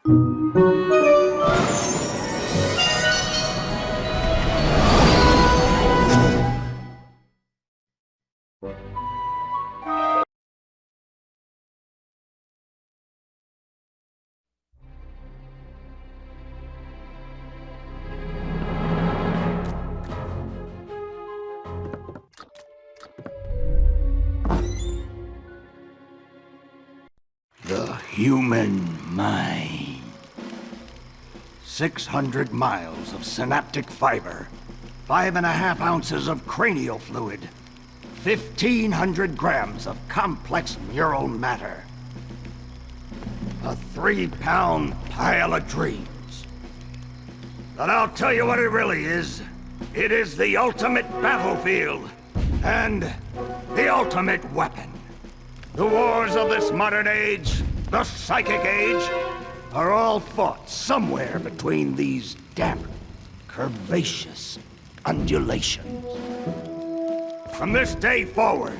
The human mind. 600 miles of synaptic fiber, 5.5 ounces of cranial fluid, 1,500 grams of complex neural matter. A 3-pound pile of dreams. But I'll tell you what it really is. It is the ultimate battlefield, and the ultimate weapon. The wars of this modern age, the psychic age, are all fought somewhere between these damp, curvaceous undulations. From this day forward,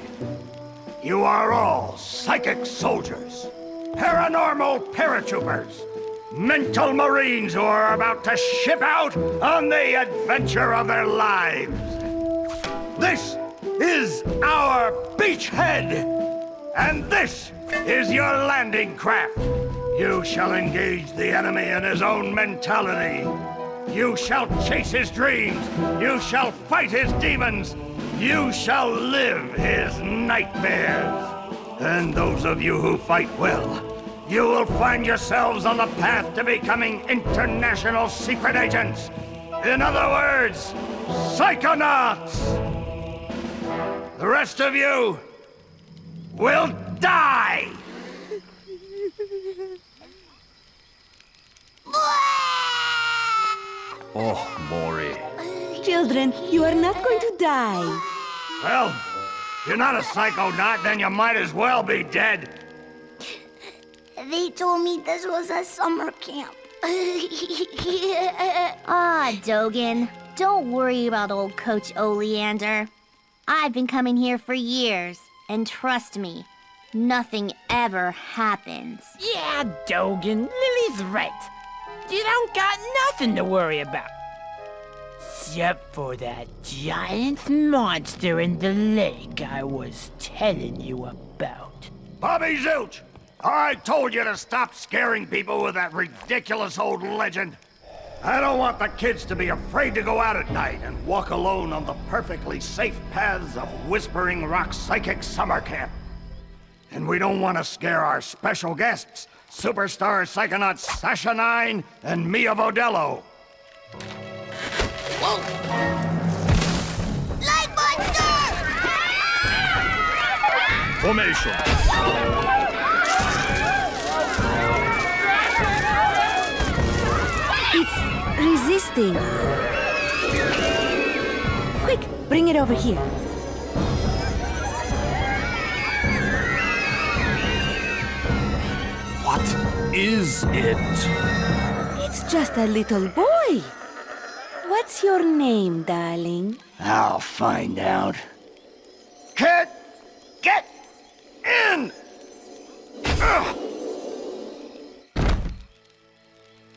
you are all psychic soldiers, paranormal paratroopers, mental marines who are about to ship out on the adventure of their lives. This is our beachhead! And this is your landing craft. You shall engage the enemy in his own mentality. You shall chase his dreams. You shall fight his demons. You shall live his nightmares. And those of you who fight well, you will find yourselves on the path to becoming international secret agents. In other words, Physonaughts. The rest of you will die! Oh, Maury. Children, you are not going to die. Well, if you're not a psychonaut, then you might as well be dead. They told me this was a summer camp. Ah, Dogen. Don't worry about old Coach Oleander. I've been coming here for years, and trust me, nothing ever happens. Yeah, Dogen, Lily's right. You don't got nothing to worry about. Except for that giant monster in the lake I was telling you about. Bobby Zilch! I told you to stop scaring people with that ridiculous old legend. I don't want the kids to be afraid to go out at night and walk alone on the perfectly safe paths of Whispering Rock Psychic Summer Camp. And we don't want to scare our special guests, superstar psychonauts Sasha 9 and Mia Vodello. Whoa! Light monster! Formation. It's resisting. Quick, bring it over here. What is it? It's just a little boy. What's your name, darling? I'll find out. Kid, get in! Ugh.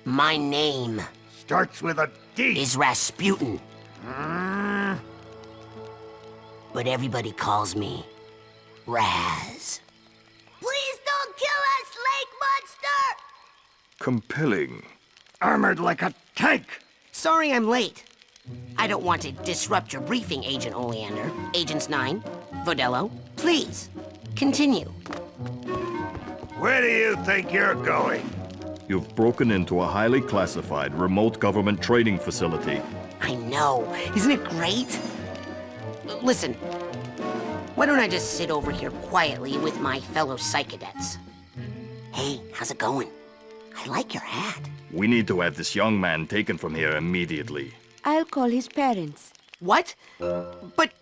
My name Starts with a D. is Rasputin. But everybody calls me Raz. Please don't kill us, Lake Monster! Compelling. Armored like a tank. Sorry I'm late. I don't want to disrupt your briefing, Agent Oleander. Agents 9, Vodello, please, continue. Where do you think you're going? You've broken into a highly classified remote government training facility. I know. Isn't it great? Listen, why don't I just sit over here quietly with my fellow psychedets? Hey, how's it going? I like your hat. We need to have this young man taken from here immediately. I'll call his parents. What? But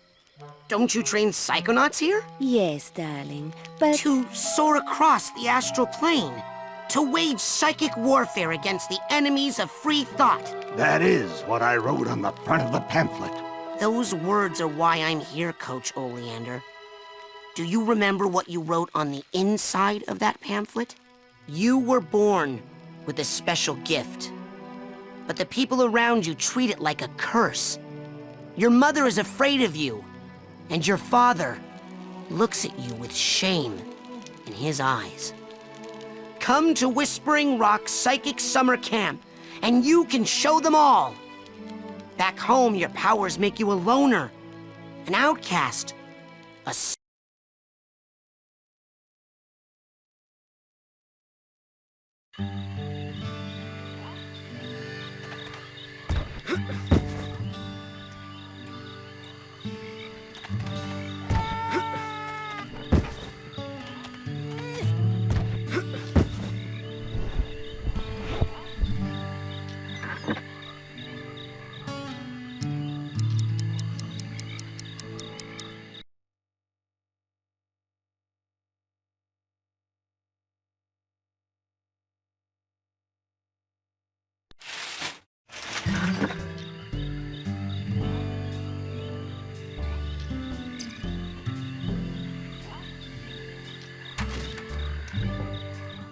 don't you train psychonauts here? Yes, darling, but... To soar across the astral plane. To wage psychic warfare against the enemies of free thought. That is what I wrote on the front of the pamphlet. Those words are why I'm here, Coach Oleander. Do you remember what you wrote on the inside of that pamphlet? You were born with a special gift. But the people around you treat it like a curse. Your mother is afraid of you, and your father looks at you with shame in his eyes. Come to Whispering Rock Psychic Summer Camp, and you can show them all. Back home, your powers make you a loner, an outcast, a...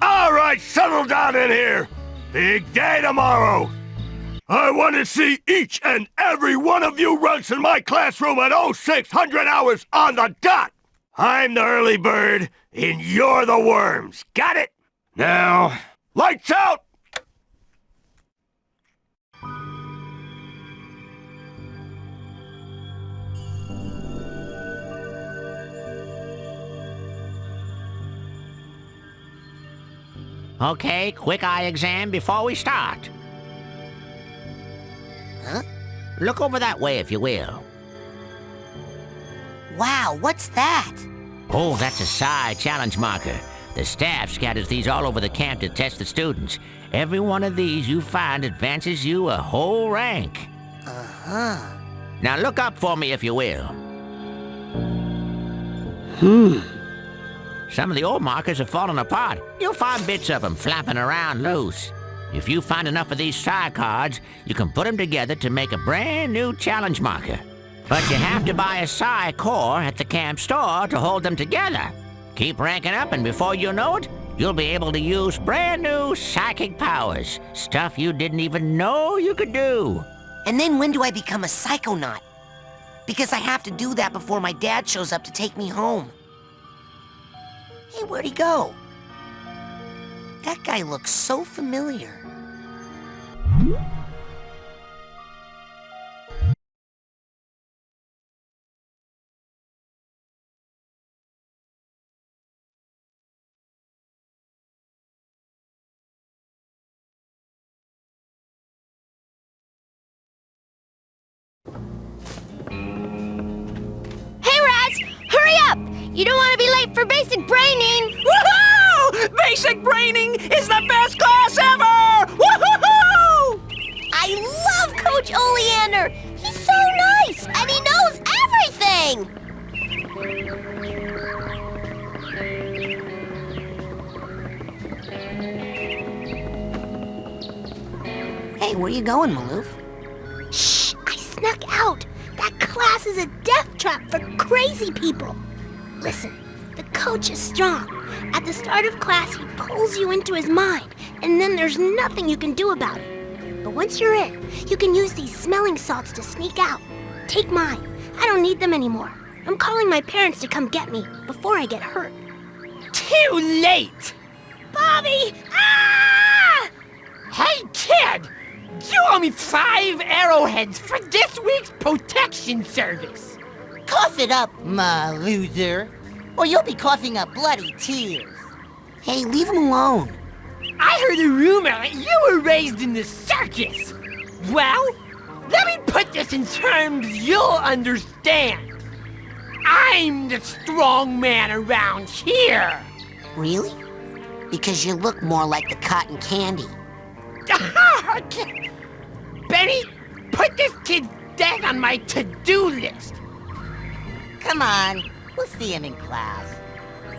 All right, settle down in here. Big day tomorrow. I want to see each and every one of you runts in my classroom at 0600 hours on the dot. I'm the early bird, and you're the worms. Got it? Now, lights out! Okay, quick eye exam before we start. Huh? Look over that way, if you will. Wow, what's that? Oh, that's a psi challenge marker. The staff scatters these all over the camp to test the students. Every one of these you find advances you a whole rank. Uh-huh. Now look up for me, if you will. Some of the old markers have fallen apart. You'll find bits of them flapping around loose. If you find enough of these psi cards, you can put them together to make a brand new challenge marker. But you have to buy a psi core at the camp store to hold them together. Keep ranking up, and before you know it, you'll be able to use brand new psychic powers. Stuff you didn't even know you could do. And then when do I become a psychonaut? Because I have to do that before my dad shows up to take me home. Hey, where'd he go? That guy looks so familiar. You don't want to be late for basic braining! Woohoo! Basic braining is the best class ever! Woohoo! I love Coach Oleander! He's so nice, and he knows everything! Hey, where you going, Maloof? Shh! I snuck out! That class is a death trap for crazy people! Listen, the coach is strong. At the start of class, he pulls you into his mind, and then there's nothing you can do about it. But once you're in, you can use these smelling salts to sneak out. Take mine. I don't need them anymore. I'm calling my parents to come get me before I get hurt. Too late! Bobby! Ah! Hey, kid! You owe me 5 arrowheads for this week's protection service. Cough it up, my loser, or you'll be coughing up bloody tears. Hey, leave him alone. I heard a rumor that you were raised in the circus. Well, let me put this in terms you'll understand. I'm the strong man around here. Really? Because you look more like the cotton candy. Benny, put this kid's death on my to-do list. Come on, we'll see him in class.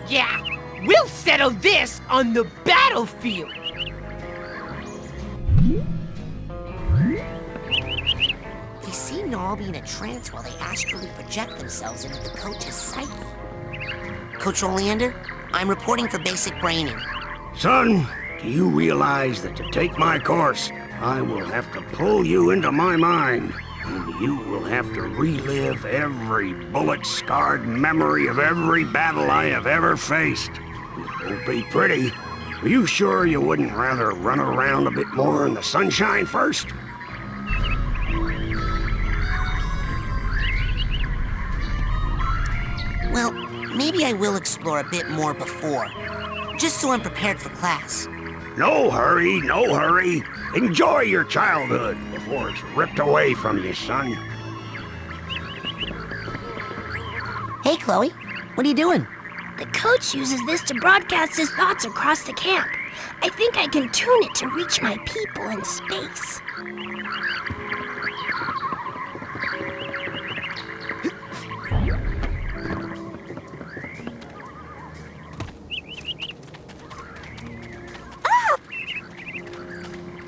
Yeah, we'll settle this on the battlefield. They seem to all be in a trance while they astrally project themselves into the coach's psyche. Coach Oleander, I'm reporting for basic braining. Son, Do you realize that to take my course, I will have to pull you into my mind, and you will have to relive every bullet-scarred memory of every battle I have ever faced. It won't be pretty. Are you sure you wouldn't rather run around a bit more in the sunshine first? Well, maybe I will explore a bit more before, just so I'm prepared for class. No hurry, no hurry. Enjoy your childhood before it's ripped away from you, son. Hey, Chloe, what are you doing? The coach uses this to broadcast his thoughts across the camp. I think I can tune it to reach my people in space.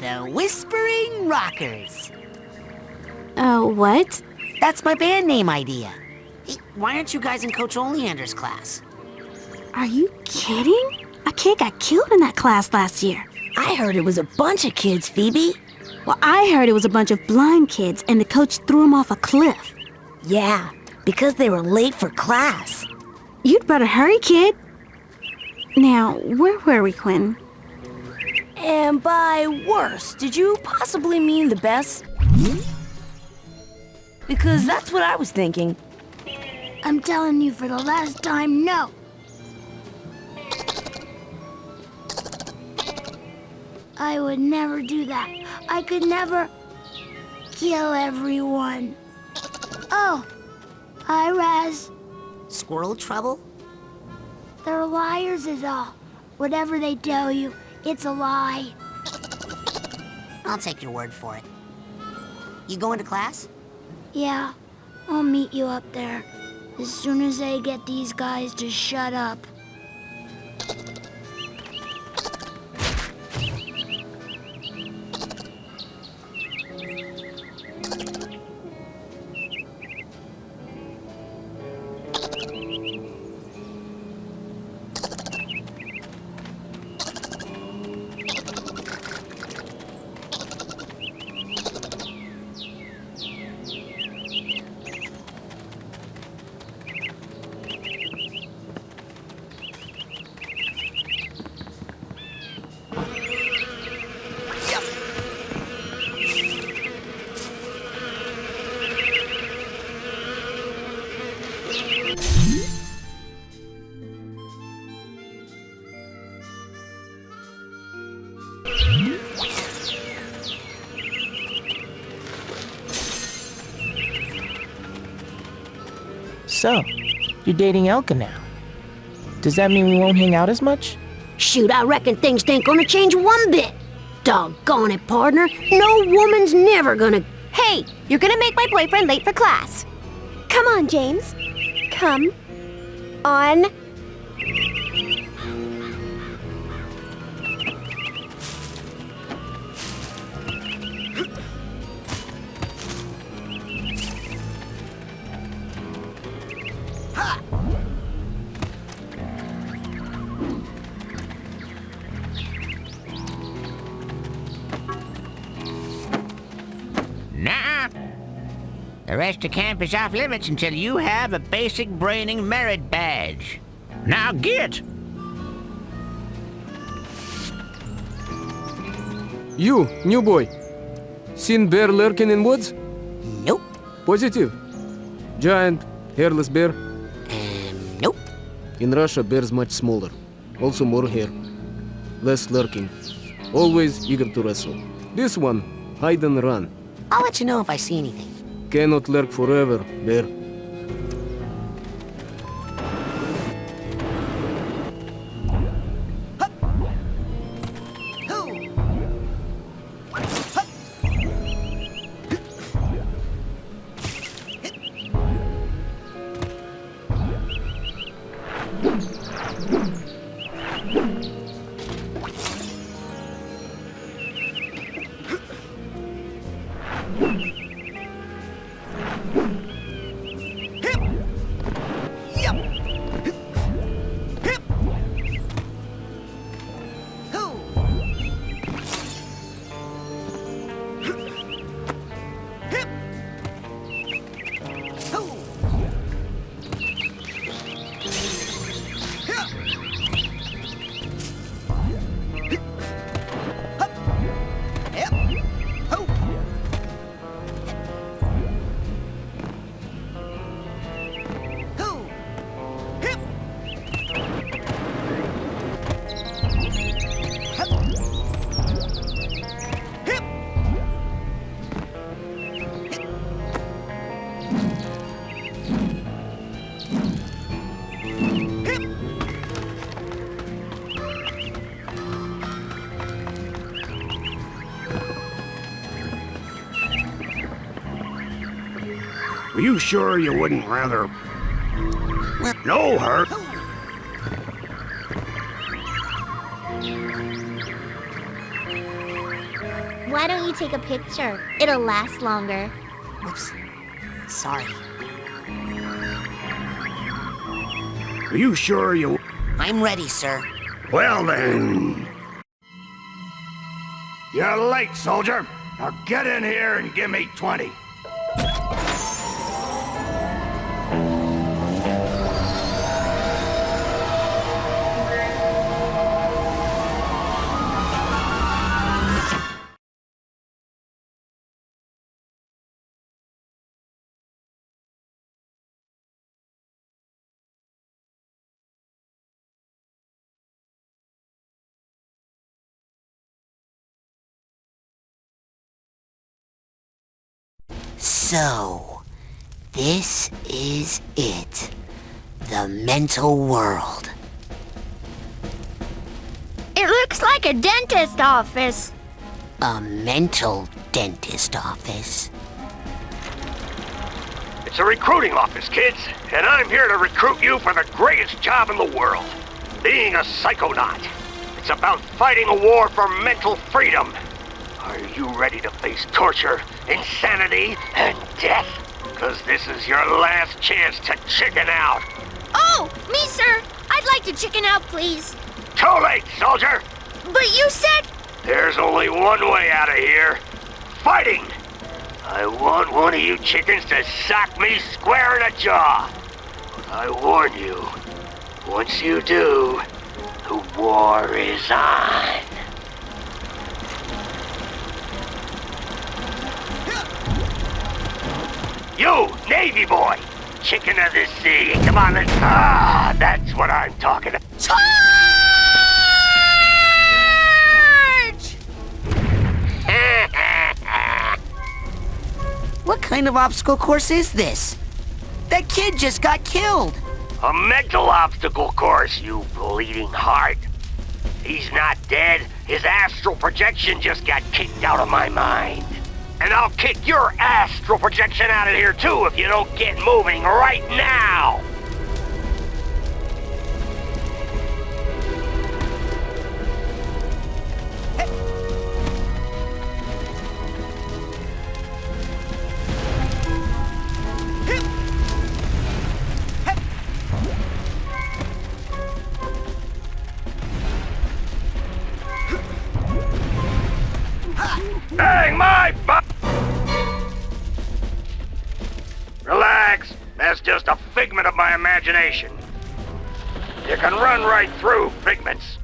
The Whispering Rockers. What? That's my band name idea. Hey, why aren't you guys in Coach Oleander's class? Are you kidding? A kid got killed in that class last year. I heard it was a bunch of kids, Phoebe. Well, I heard it was a bunch of blind kids and the coach threw them off a cliff. Yeah, because they were late for class. You'd better hurry, kid. Now, where were we, Quinn? And by worst, did you possibly mean the best? Because that's what I was thinking. I'm telling you for the last time, no. I would never do that. I could never kill everyone. Oh, hi, Raz. Squirrel trouble? They're liars is all. Whatever they tell you, it's a lie. I'll take your word for it. You going to class? Yeah, I'll meet you up there. As soon as I get these guys to shut up. So, you're dating Elka now. Does that mean we won't hang out as much? Shoot, I reckon things ain't gonna change one bit. Doggone it, partner. No woman's never gonna... Hey, you're gonna make my boyfriend late for class. Come on, James. Come on. Nah. The rest of camp is off limits until you have a basic braining merit badge. Now get! You, new boy. Seen bear lurking in woods? Nope. Positive. Giant, hairless bear. Nope. In Russia, bears much smaller. Also more hair. Less lurking. Always eager to wrestle. This one, hide and run. I'll let you know if I see anything. Cannot lurk forever, bear. Are you sure you wouldn't rather... No, her. Why don't you take a picture? It'll last longer. Whoops. Sorry. Are you sure you... I'm ready, sir. Well then... You're late, soldier. Now get in here and give me 20. So, this is it. The mental world. It looks like a dentist office. A mental dentist office. It's a recruiting office, kids, and I'm here to recruit you for the greatest job in the world. Being a psychonaut. It's about fighting a war for mental freedom. Are you ready to face torture, insanity, and death? Because this is your last chance to chicken out. Oh, me, sir. I'd like to chicken out, please. Too late, soldier! But you said... There's only one way out of here. Fighting! I want one of you chickens to sock me square in the jaw. I warn you, once you do, the war is on. You, Navy boy! Chicken of the sea! Come on, let's... Ah, that's what I'm talking about. Charge! What kind of obstacle course is this? That kid just got killed. A mental obstacle course, you bleeding heart. He's not dead. His astral projection just got kicked out of my mind. And I'll kick your astral projection out of here too if you don't get moving right now! Bang my butt! Relax. That's just a figment of my imagination. You can run right through figments.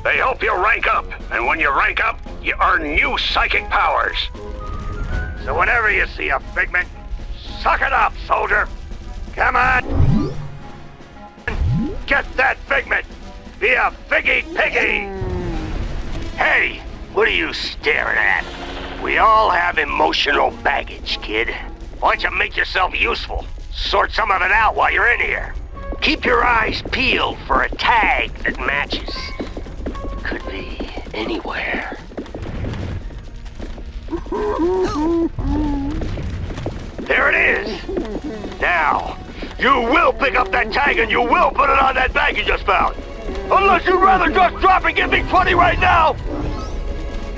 They help you rank up, and when you rank up, you earn new psychic powers. So whenever you see a figment, suck it up, soldier. Come on. Get that figment. Be a figgy piggy. Hey, what are you staring at? We all have emotional baggage, kid. Why don't you make yourself useful? Sort some of it out while you're in here. Keep your eyes peeled for a tag that matches. Could be anywhere. There it is! Now, you will pick up that tag and you will put it on that bag you just found! Unless you'd rather just drop and give me 20 right now!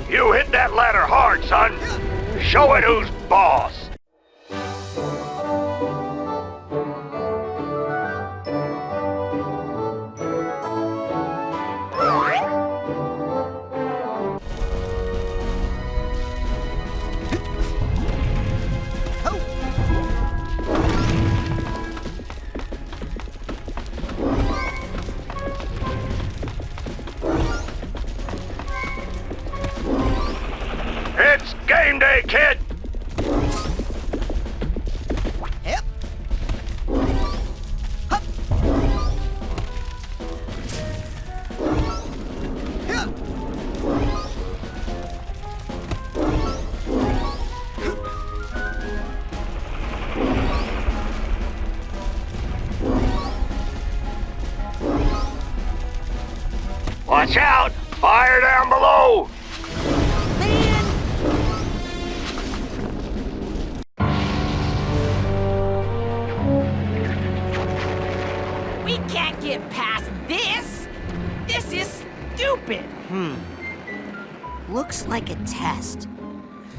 You hit that ladder hard, son! Show it who's boss! It's game day, kid! Yep. Hup. Yep. Watch out! Fire down below! Looks like a test.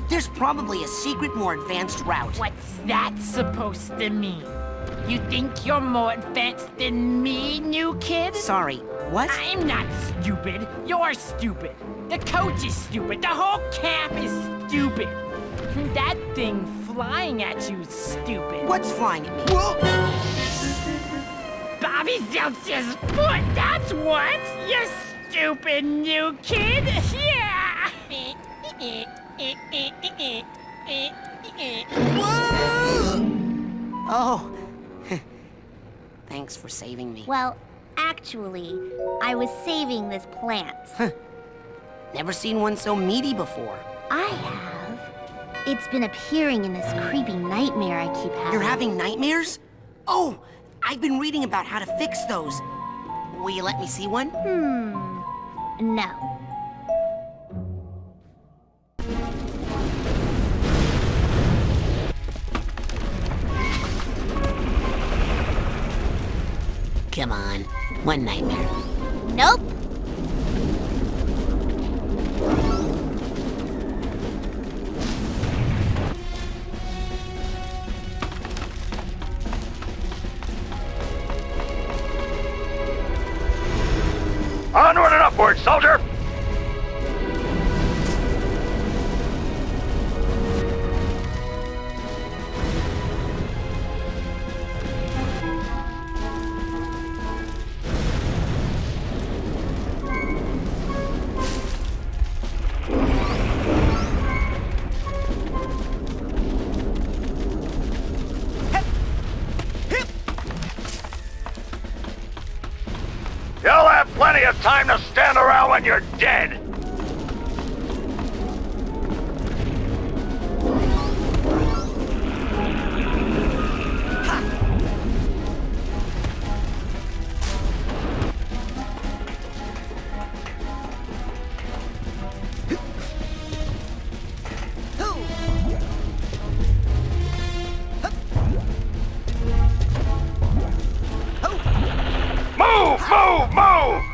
There's probably a secret, more advanced route. What's that supposed to mean? You think you're more advanced than me, new kid? Sorry, what? I'm not stupid. You're stupid. The coach is stupid. The whole camp is stupid. That thing flying at you is stupid. What's flying at me? Bobby Zeltz's foot, that's what! You stupid new kid! Yeah! Oh. Thanks for saving me. Well, actually, I was saving this plant. Never seen one so meaty before. I have. It's been appearing in this creepy nightmare I keep having. You're having nightmares? Oh, I've been reading about how to fix those. Will you let me see one? No. Come on, one nightmare. Nope. Onward and upward, soldier! You'll have plenty of time to stand around when you're dead! Move! Move! Move!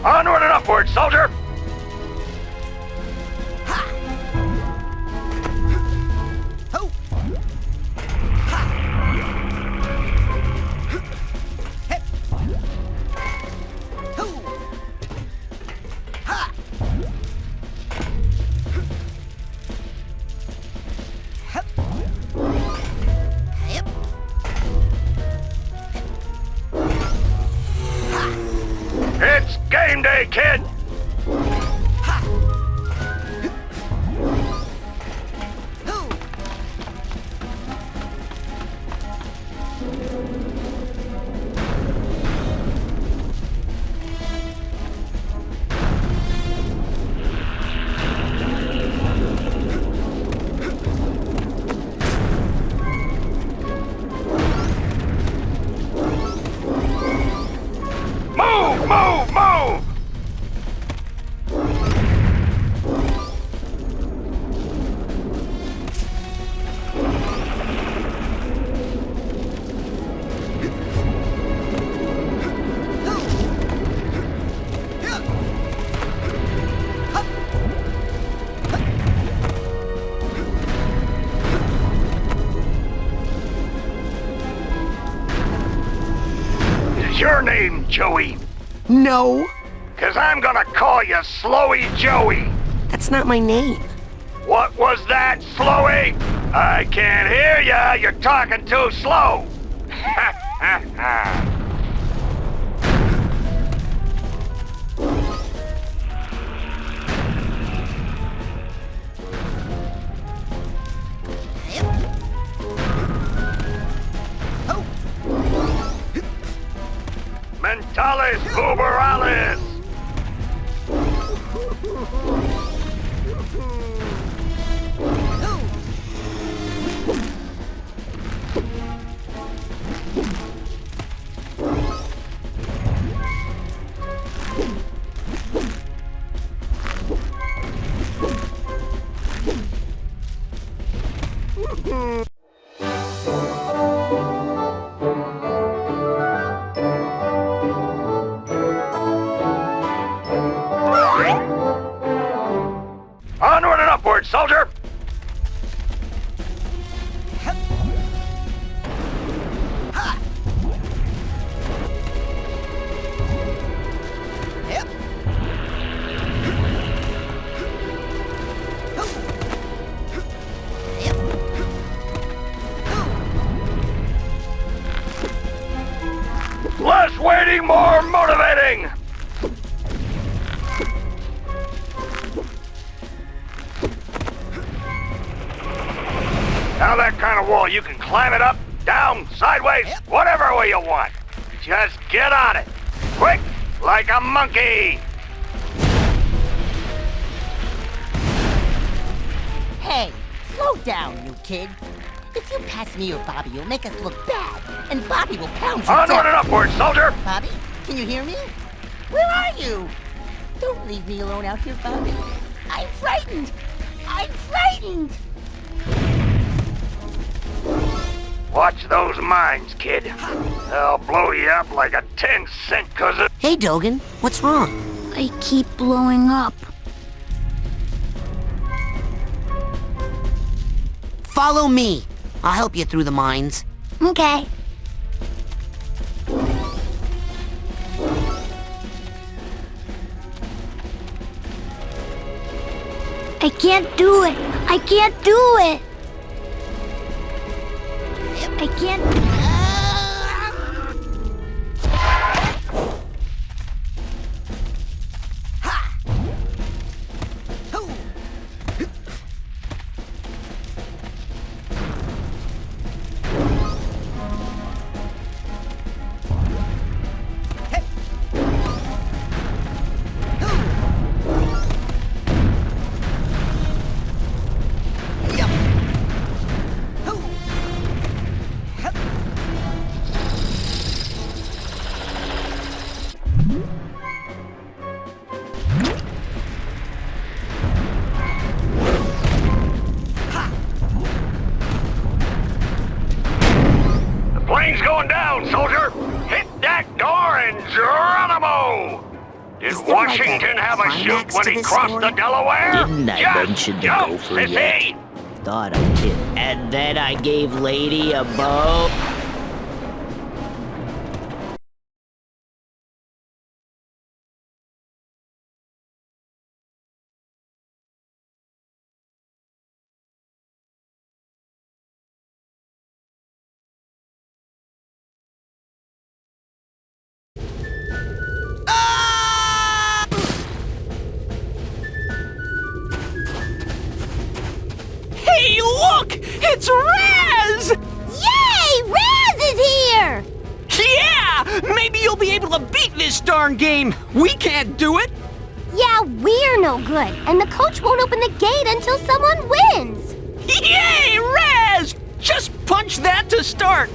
Onward and upward, soldier! It's game day, kid! Move! Move! Move! Is your name Joey? No, 'Cause I'm gonna call you Slowy Joey. that's not my name. What was that, Slowy? I can't hear ya. You're talking too slow. Ha ha ha. Mentalis uberalis. Onward and upward, soldier! Less waiting, more motivating! Now that kind of wall, you can climb it up, down, sideways, whatever way you want. Just get on it. Quick, like a monkey! Hey, slow down, you kid. If you pass me or Bobby, you'll make us look bad, and Bobby will pound you Onward down. and upward, soldier! Bobby, can you hear me? Where are you? Don't leave me alone out here, Bobby. I'm frightened. I'm frightened. Watch those mines, kid. They'll blow you up like a 10-cent cousin. Hey, Dogen, what's wrong? I keep blowing up. Follow me. I'll help you through the mines. Okay. I can't do it. I can't do it. I can't. Plane's going down, soldier! Hit that door and Geronimo! Did Is there like Washington a have a shoot climax when to he this crossed story? the Delaware? Didn't I Just mention to jump, go for sissy! it? Thought I did. And then I gave Lady a bow. Hey, look! It's Raz! Yay! Raz is here! Yeah! Maybe you'll be able to beat this darn game! We can't do it! Yeah, we're no good, and the coach won't open the gate until someone wins. Yay, Raz! Just punch that to start!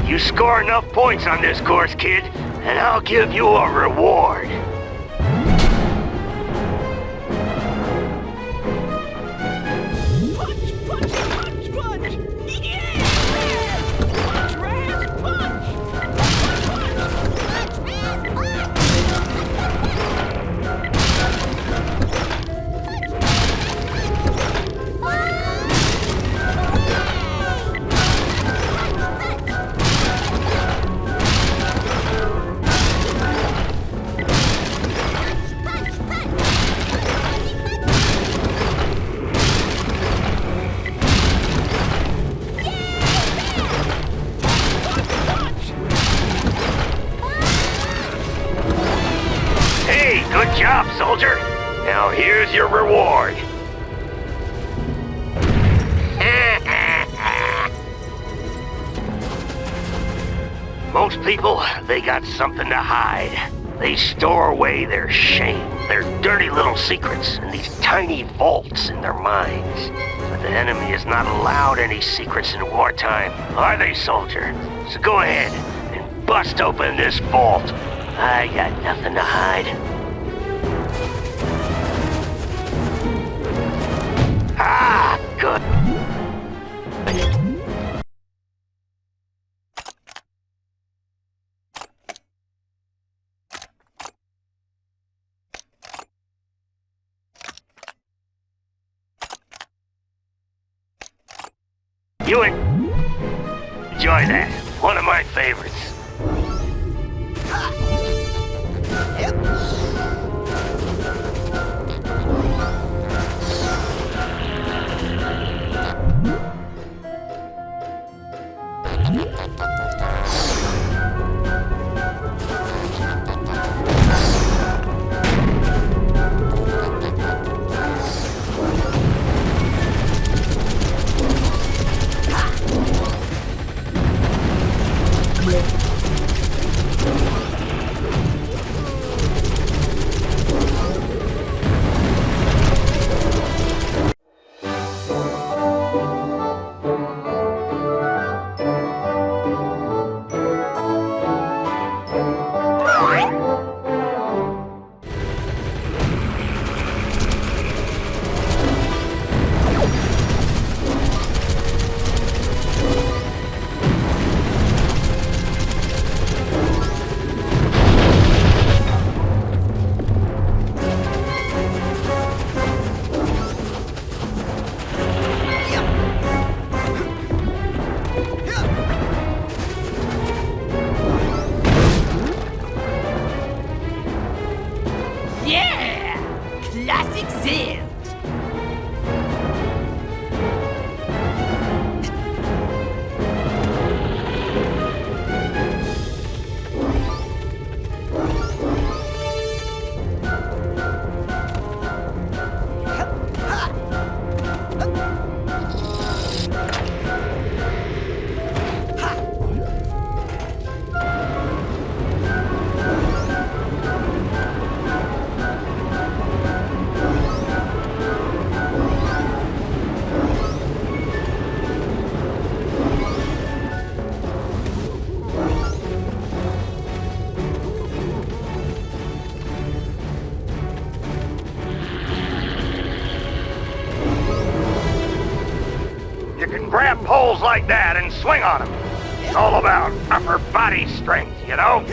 You score enough points on this course, kid, and I'll give you a reward. Punch, punch, punch, punch! Yeah! Raz! Punch, Raz, punch! Hey, good job, soldier. Now here's your reward. Most people, they got something to hide. They store away their shame. There's dirty little secrets in these tiny vaults in their minds. But the enemy is not allowed any secrets in wartime, are they, soldier? So go ahead and bust open this vault. I got nothing to hide. Ah, good. You enjoy that. One of my favorites. Grab poles like that and swing on them. It's all about upper body strength, you know?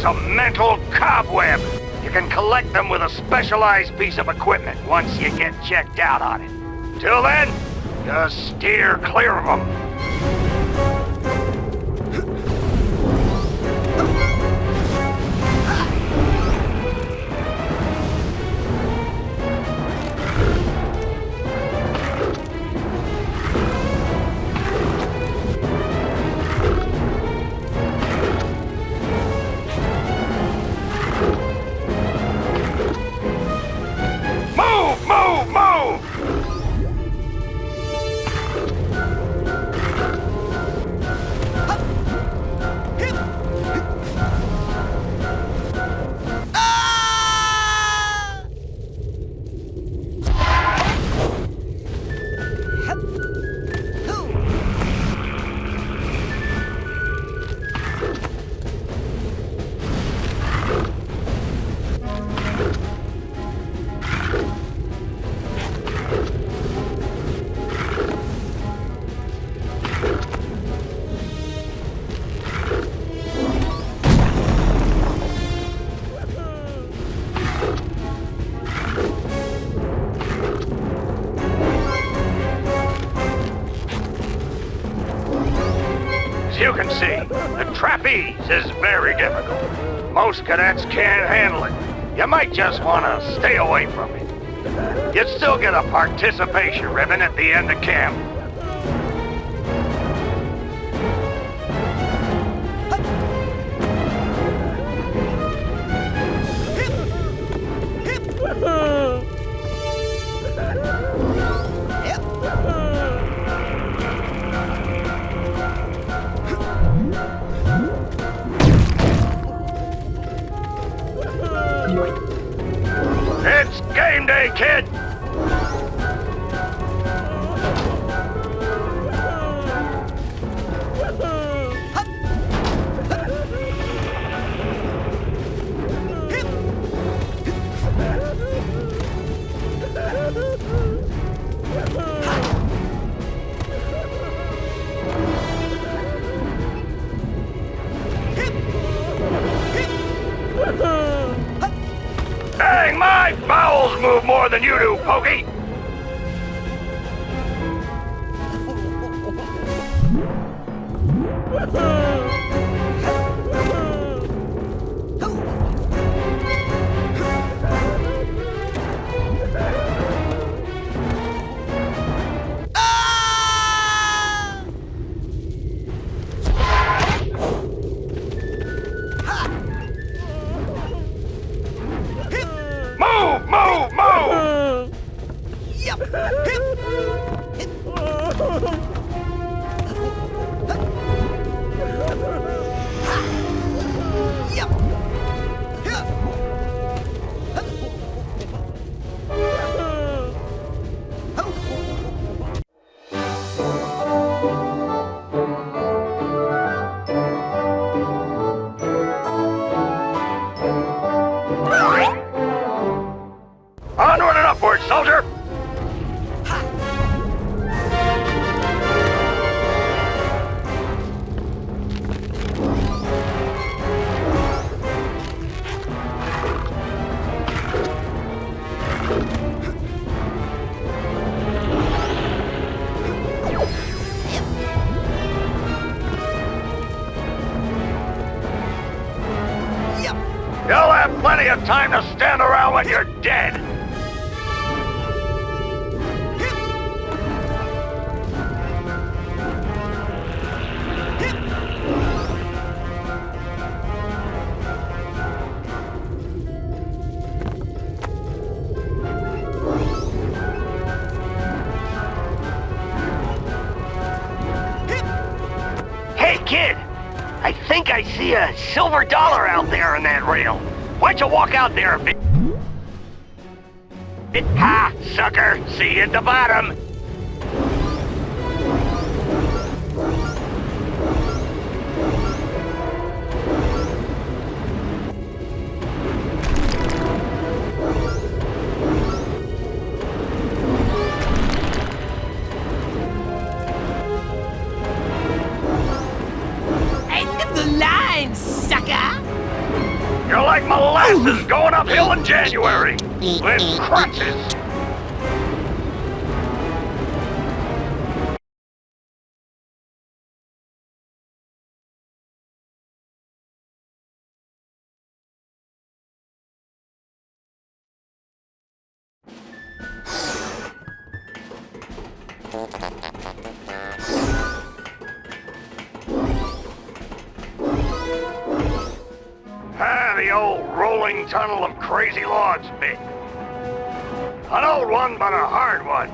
some mental cobweb. You can collect them with a specialized piece of equipment once you get checked out on it. Till then, just steer clear of them. You can see, the trapeze is very difficult. Most cadets can't handle it. You might just want to stay away from it. You'd still get a participation ribbon at the end of camp. It's game day, kid! Dang, my bowels move more than you do, Pokey! Move, move, move! Onward and upward, soldier! You'll have plenty of time to stand around when you're dead! Hey, kid! I think I see a silver dollar out there on that rail. Why don't you walk out there a bit? Ha, sucker! See you at the bottom! End of the line, sucker! You're like molasses going uphill in January. With crutches. The old rolling tunnel of crazy logs bit. An old one, but a hard one.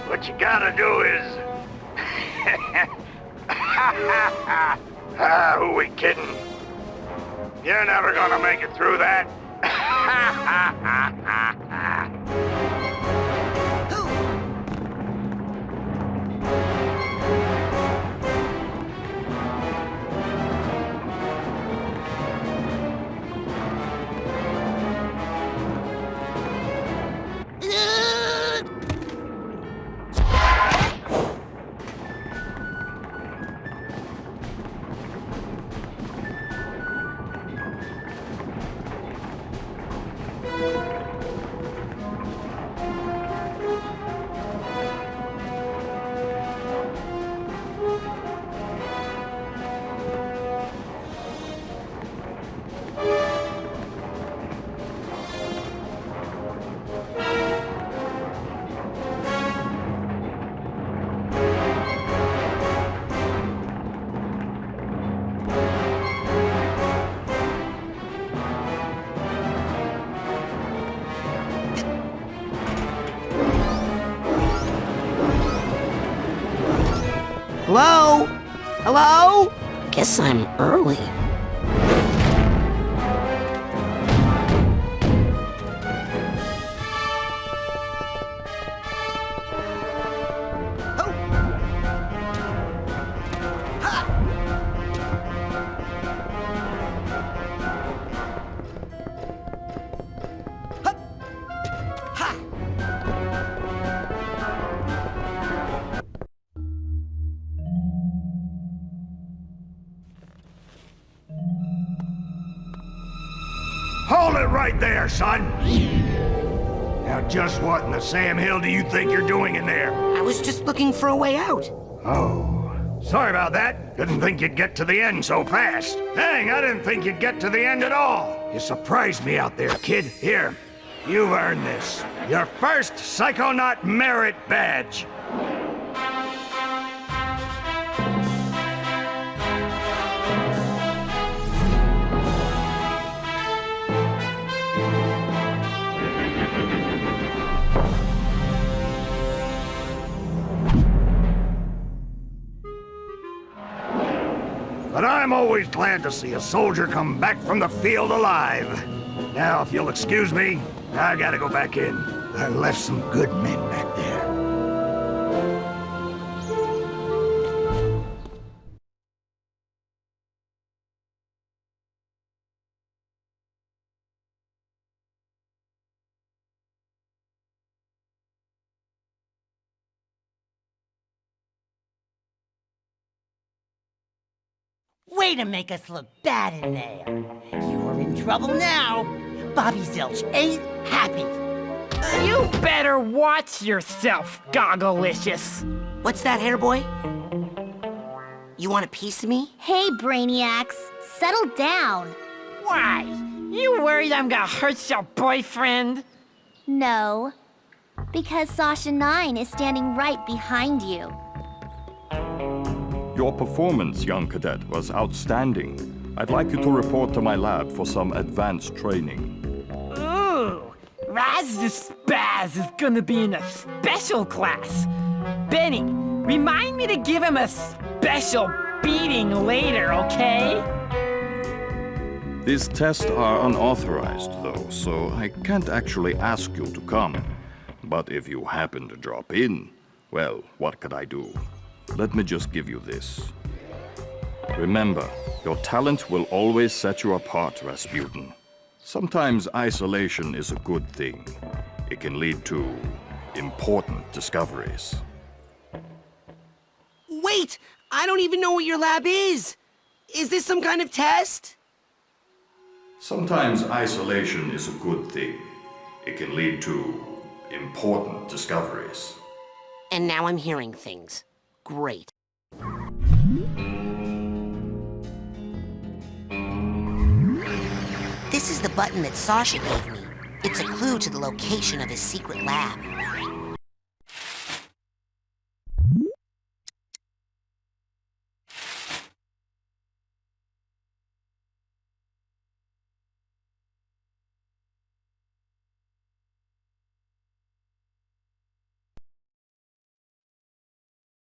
What you gotta do is... who we kidding? You're never gonna make it through that. Hello? Hello? Guess I'm early. Hold it right there, son! Now just what in the Sam Hill do you think you're doing in there? I was just looking for a way out. Oh, sorry about that. Didn't think you'd get to the end so fast. Dang, I didn't think you'd get to the end at all. You surprised me out there, kid. Here, you've earned this. Your first Psychonaut Merit Badge. But I'm always glad to see a soldier come back from the field alive. Now, if you'll excuse me, I gotta go back in. I left some good men back there. Way to make us look bad in there. You're in trouble now. Bobby Zilch ain't happy. You better watch yourself, Gogglelicious. What's that, hair boy? You want a piece of me? Hey, Brainiacs, settle down. Why? You worried I'm gonna hurt your boyfriend? No, because Sasha 9 is standing right behind you. Your performance, young cadet, was outstanding. I'd like you to report to my lab for some advanced training. Ooh, Raz the Spaz is gonna be in a special class. Benny, remind me to give him a special beating later, okay? These tests are unauthorized, though, so I can't actually ask you to come. But if you happen to drop in, well, what could I do? Let me just give you this. Remember, your talent will always set you apart, Rasputin. Sometimes isolation is a good thing. It can lead to important discoveries. Wait! I don't even know what your lab is! Is this some kind of test? Sometimes isolation is a good thing. It can lead to important discoveries. And now I'm hearing things. Great. This is the button that Sasha gave me. It's a clue to the location of his secret lab.